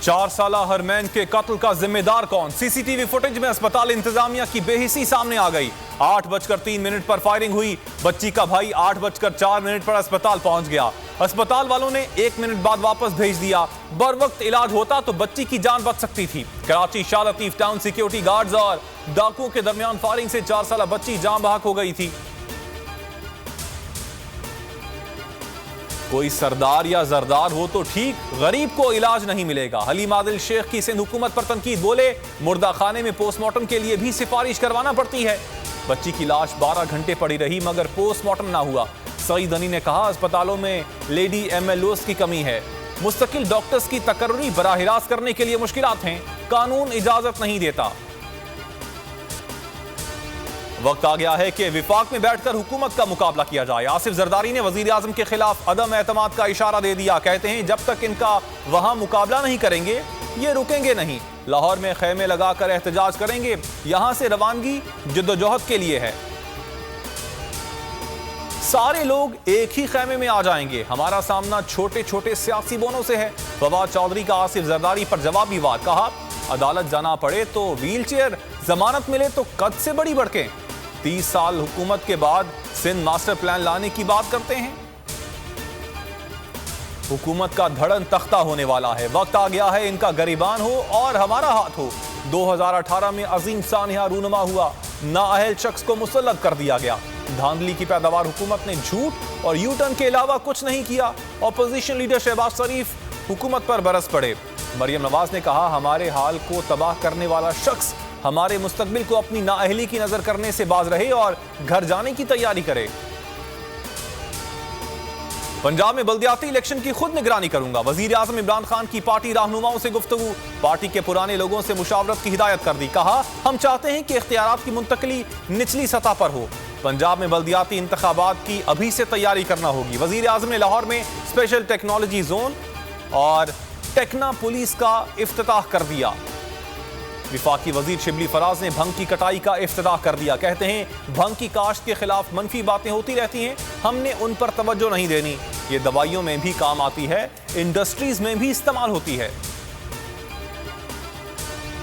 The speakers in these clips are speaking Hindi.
4 साला हरमैन के कत्ल का जिम्मेदार कौन? सीसीटीवी फुटेज में अस्पताल इंतजामिया की बेहिसी सामने आ गई। 8:03 पर फायरिंग हुई। बच्ची का भाई 8:04 पर अस्पताल पहुंच गया। अस्पताल वालों ने 1 मिनट बाद वापस भेज दिया। बर वक्त इलाज होता तो बच्ची की जान बच सकती थी। Karachi Shah Latif town security guards और डाकुओं के दरमियान फायरिंग से 4 साला बच्ची जान बहक हो गई थी। कोई सरदार या जरदार हो तो ठीक, गरीब को इलाज नहीं मिलेगा। हलीम आदिल शेख की सिंध हुकूमत पर तनकीद, बोले मुर्दा खाने में पोस्टमार्टम के लिए भी सिफारिश करवाना पड़ती है। बच्ची की लाश 12 घंटे पड़ी रही मगर पोस्टमार्टम ना हुआ। सईद अनी ने कहा अस्पतालों में लेडी एमएलओस की कमी है। मुस्तकिल डॉक्टर्स की तकर्री बराह रास्त करने के लिए मुश्किलात हैं। कानून इजाजत नहीं देता। वक्त आ गया है कि विफाक में बैठकर हुकूमत का मुकाबला किया जाए। आसिफ जरदारी ने वजीर आजम के खिलाफ अदम एतमाद का इशारा दे दिया। कहते हैं जब तक इनका वहां मुकाबला नहीं करेंगे ये रुकेंगे नहीं। लाहौर में खेमे लगाकर एहतजाज करेंगे। यहां से रवानगी जद्दोजहद के लिए है। सारे लोग एक ही खेमे में आ जाएंगे। हमारा सामना छोटे छोटे सियासी बोनों से है। फवाद चौधरी का आसिफ जरदारी पर जवाबी वार, कहा अदालत जाना पड़े तो व्हील चेयर, जमानत मिले तो कद से बड़ी बढ़के। 30 साल हुकूमत के बाद सिंध मास्टर प्लान लाने की बात करते हैं। हुकूमत का धड़न तख्ता होने वाला है। वक्त आ गया है इनका गरीबान हो और हमारा हाथ हो। 2018 में अजीम सानिया रूनुमा हुआ। नाअहल शख्स को मुसल्लत कर दिया गया। धांधली की पैदावार हुकूमत ने झूठ और यू टर्न के अलावा कुछ नहीं किया। ऑपोजिशन लीडर शहबाज शरीफ हुकूमत पर बरस पड़े। मरियम नवाज ने कहा हमारे हाल को तबाह करने वाला शख्स हमारे मुस्तकबिल को अपनी नाअहली की नजर करने से बाज रहे और घर जाने की तैयारी करे। पंजाब में बल्दियाती इलेक्शन की खुद निगरानी करूंगा। वजीर आजम इमरान खान की पार्टी रहनुमाओं से गुफ्तगू। पार्टी के पुराने लोगों से मुशावरत की हिदायत कर दी। कहा हम चाहते हैं कि इख्तियारात की मुंतकली निचली सतह पर हो। पंजाब में बल्दियाती इंतखाबात की अभी से तैयारी करना होगी। वजीर आजम ने लाहौर में स्पेशल टेक्नोलॉजी जोन और टेक्ना पुलिस का इफ्तिताह कर दिया। विफाकी वजीर शिबली फराज ने भंग की कटाई का इफ्तिताह कर दिया। कहते हैं भंग की काश्त के खिलाफ मनफी बातें होती रहती हैं, हमने उन पर तवज्जो नहीं देनी। ये दवाइयों में भी काम आती है, इंडस्ट्रीज में भी इस्तेमाल होती है।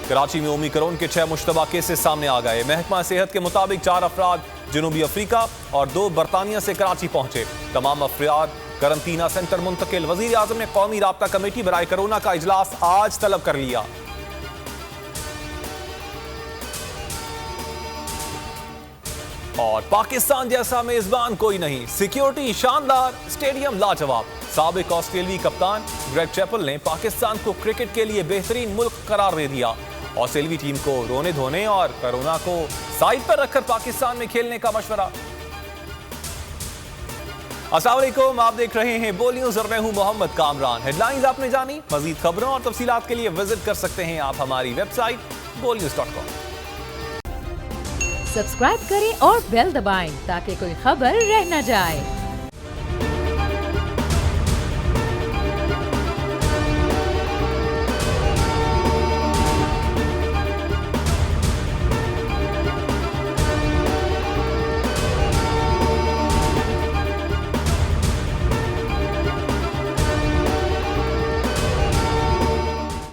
कराची में ओमिक्रॉन के 6 मुश्तबा केसेस सामने आ गए। महकमा सेहत के मुताबिक 4 अफराद जनूबी अफ्रीका और 2 बरतानिया से कराची पहुंचे। तमाम अफराद करंटीना सेंटर मुंतकिल। वजीर आजम ने कौमी राब्ता कमेटी बराए कोरोना का इजलास आज तलब कर लिया। और पाकिस्तान जैसा मेजबान कोई नहीं। सिक्योरिटी शानदार, स्टेडियम लाजवाब। साबिक ऑस्ट्रेलियाई कप्तान ग्रेग चैपल ने पाकिस्तान को क्रिकेट के लिए बेहतरीन मुल्क करार दे दिया। ऑस्ट्रेलियाई टीम को रोने धोने और कोरोना को साइड पर रखकर पाकिस्तान में खेलने का मशवरा। अस्सलाम वालेकुम, आप देख रहे हैं बोल न्यूज़ और मैं हूं मोहम्मद कामरान। हेडलाइंस आपने जानी। मजीद खबरों और तफसीलात के लिए विजिट कर सकते हैं आप हमारी वेबसाइट bolnews.com। सब्सक्राइब करें और बेल दबाएं ताकि कोई खबर रह न जाए।